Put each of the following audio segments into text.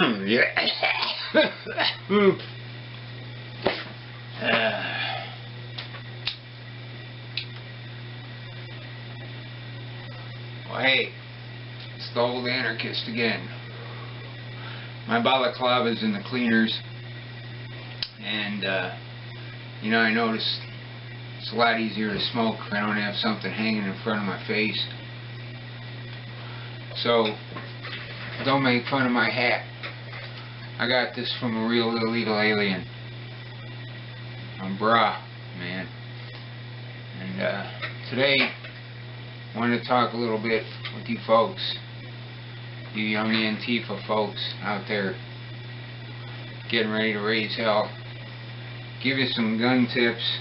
Well, hey, it's the old Anarchist again. My balaclava's in the cleaners, and you know, I noticed it's a lot easier to smoke if I don't have something hanging in front of my face. So don't make fun of my hat. I got this from a real illegal alien. I'm brah, man. And today I wanted to talk a little bit with you folks, you young Antifa folks out there getting ready to raise hell. Give you some gun tips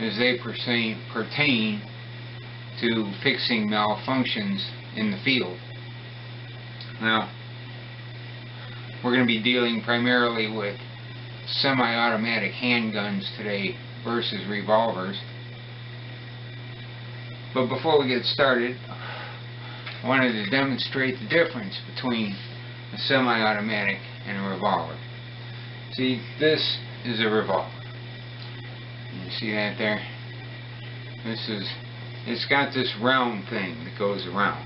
as they pertain to fixing malfunctions in the field. Now, we're going to be dealing primarily with semi-automatic handguns today versus revolvers. But before we get started, I wanted to demonstrate the difference between a semi-automatic and a revolver. See, this is a revolver. You see that there? It's got this round thing that goes around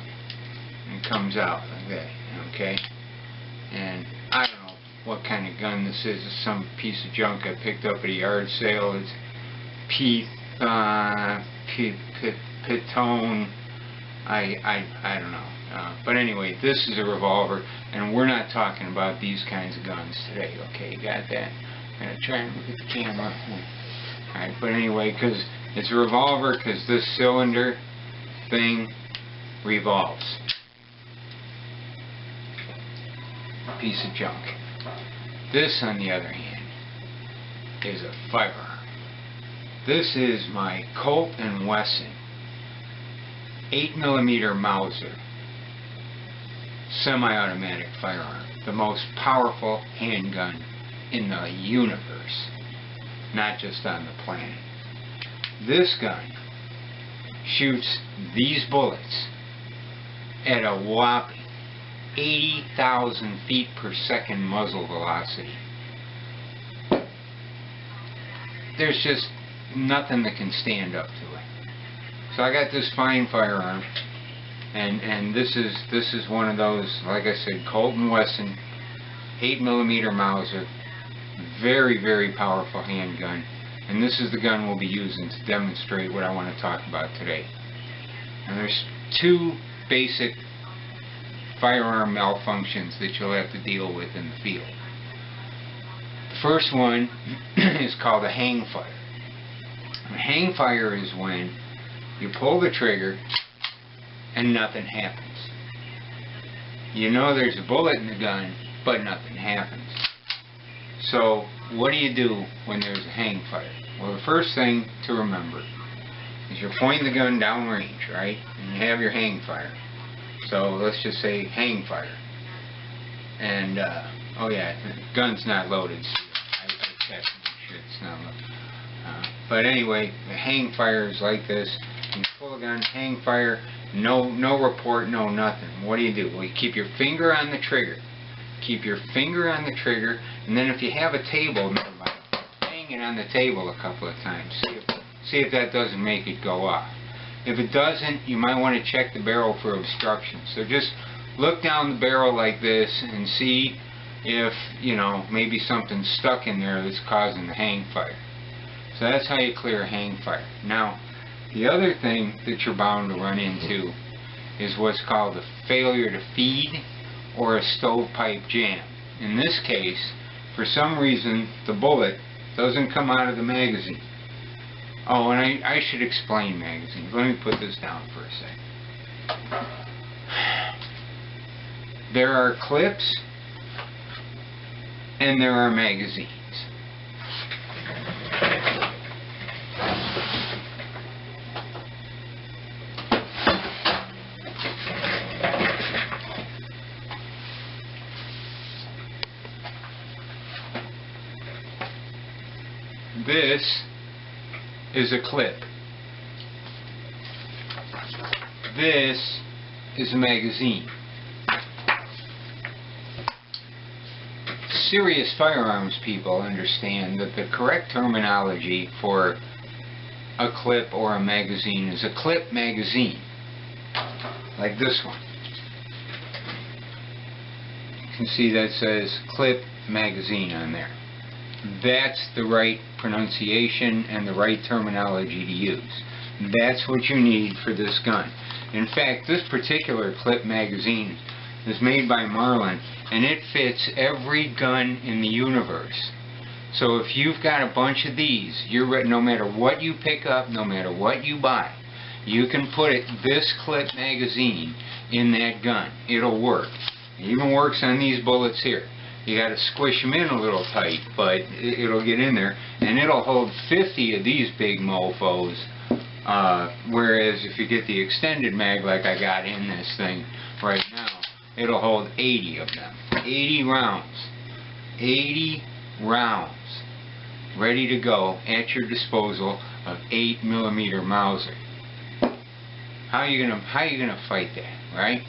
and comes out like that, okay? And I don't know what kind of gun this is. It's some piece of junk I picked up at a yard sale. It's Pitone. I don't know. But anyway, this is a revolver, and we're not talking about these kinds of guns today, okay? You got that? I'm going to try and look at the camera. Alright, but anyway, because it's a revolver, because this cylinder thing revolves. Piece of junk. This, on the other hand, is a firearm. This is my Colt & Wesson 8mm Mauser semi-automatic firearm, the most powerful handgun in the universe, not just on the planet. This gun shoots these bullets at a whopping 80,000 feet per second muzzle velocity. There's just nothing that can stand up to it. So I got this fine firearm, and this is one of those, like I said, Colt & Wesson 8mm Mauser, very, very powerful handgun, and this is the gun we'll be using to demonstrate what I want to talk about today. And there's two basic firearm malfunctions that you'll have to deal with in the field. The first one is called a hang fire. A hang fire is when you pull the trigger and nothing happens. You know there's a bullet in the gun, but nothing happens. So what do you do when there's a hang fire? Well, the first thing to remember is you're pointing the gun downrange, right? And you have your hang fire. So let's just say hang fire. And, oh yeah, the gun's not loaded. I checked and shit, it's not loaded. But anyway, the hang fire is like this. You pull the gun, hang fire, no report, no nothing. What do? Well, you keep your finger on the trigger. Keep your finger on the trigger, and then if you have a table, hang it on the table a couple of times. See if that doesn't make it go off. If it doesn't, you might want to check the barrel for obstruction. So just look down the barrel like this and see if, you know, maybe something's stuck in there that's causing the hang fire. So that's how you clear a hang fire. Now, the other thing that you're bound to run into is what's called a failure to feed or a stovepipe jam. In this case, for some reason, the bullet doesn't come out of the magazine. Oh, and I should explain magazines. Let me put this down for a second. There are clips and there are magazines. This is a clip. This is a magazine. serious firearms people understand that the correct terminology for a clip or a magazine is a clip magazine, like this one. You can see that says clip magazine on there. That's the right pronunciation and the right terminology to use. That's what you need for this gun. In fact, this particular clip magazine is made by Marlin, and it fits every gun in the universe. So if you've got a bunch of these, you're ready, no matter what you pick up, no matter what you buy, you can put this clip magazine in that gun. It'll work. It even works on these bullets here. You got to squish them in a little tight, but it'll get in there, and it'll hold 50 of these big mofos. Whereas if you get the extended mag like I got in this thing right now, it'll hold 80 of them. 80 rounds. 80 rounds ready to go at your disposal of 8mm Mauser. How you gonna fight that, right?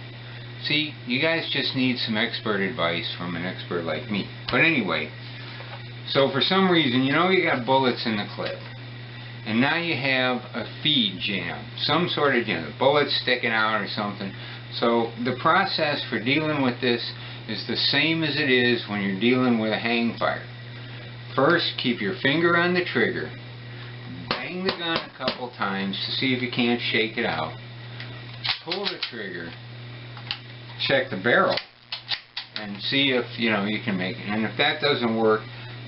See, you guys just need some expert advice from an expert like me. But anyway, so for some reason, you know, you got bullets in the clip, and now you have a feed jam, some sort of jam, the bullet's sticking out or something. So the process for dealing with this is the same as it is when you're dealing with a hang fire. First, keep your finger on the trigger, bang the gun a couple times to see if you can't shake it out, pull the trigger, check the barrel, and see if you can make it. And if that doesn't work,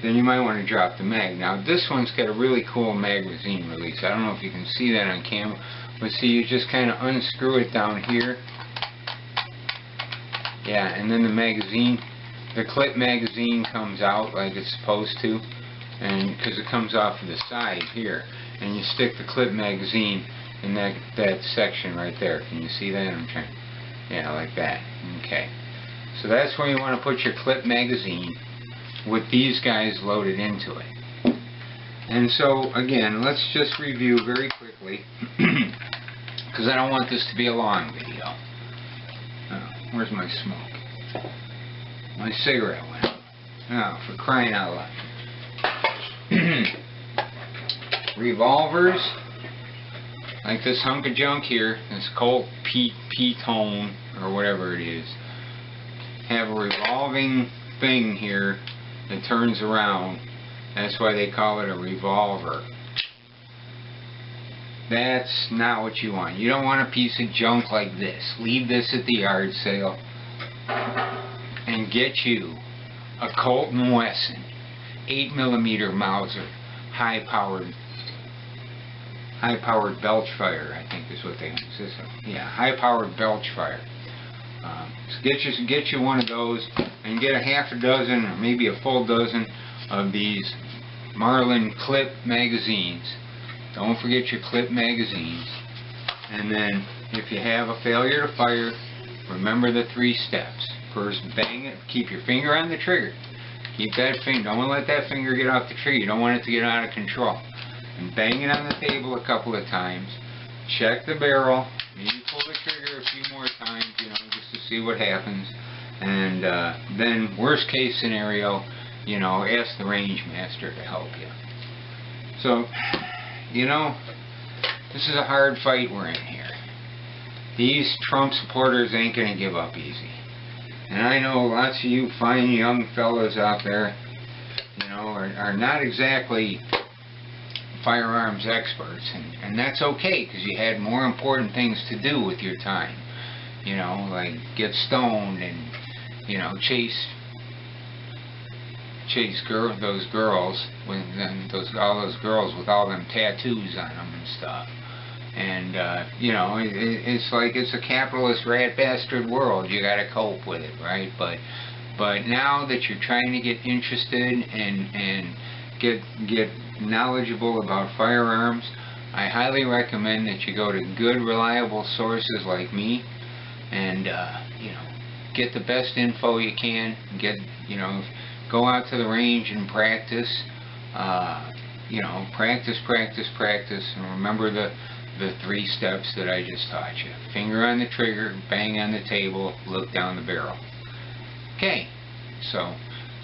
then you might want to drop the mag. Now this one's got a really cool magazine release. I don't know if you can see that on camera, but see, you just kind of unscrew it down here. Yeah, and then the magazine, the clip magazine comes out like it's supposed to, and because it comes off of the side here, and you stick the clip magazine in that section right there. Can you see that? I'm trying. Yeah, like that. Okay. So that's where you want to put your clip magazine with these guys loaded into it. And so again, let's just review very quickly, because I don't want this to be a long video. Where's my smoke? My cigarette went out. Oh, for crying out loud. Revolvers, like this hunk of junk here, this Colt P-Tone, or whatever it is, have a revolving thing here that turns around. That's why they call it a revolver. That's not what you want. You don't want a piece of junk like this. Leave this at the yard sale and get you a Colt & Wesson 8mm Mauser, high-powered belch fire, I think is what they consist of. Yeah, high-powered belch fire. So get you one of those, and get a half a dozen or maybe a full dozen of these Marlin clip magazines. Don't forget your clip magazines. And then if you have a failure to fire, remember the 3 steps. First, bang it, keep your finger on the trigger. Keep that finger, don't let that finger get off the trigger. You don't want it to get out of control. And bang it on the table a couple of times. Check the barrel. Maybe pull the trigger a few more times, just to see what happens. And then, worst case scenario, ask the range master to help you. So, this is a hard fight we're in here. These Trump supporters ain't gonna give up easy. And I know lots of you fine young fellas out there, are not exactly firearms experts, and that's okay, because you had more important things to do with your time. Like get stoned and, chase those girls with all those girls with all them tattoos on them and stuff. And it's like it's a capitalist rat bastard world. You got to cope with it, right? But now that you're trying to get interested and get knowledgeable about firearms, I highly recommend that you go to good, reliable sources like me, and get the best info you can. Go out to the range and practice. Practice, and remember the 3 steps that I just taught you. Finger on the trigger, bang on the table, look down the barrel. Okay, so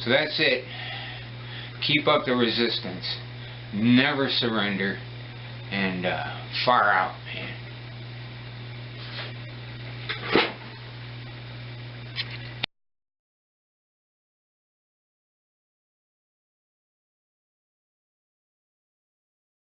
So that's it. Keep up the resistance. Never surrender. And far out, man.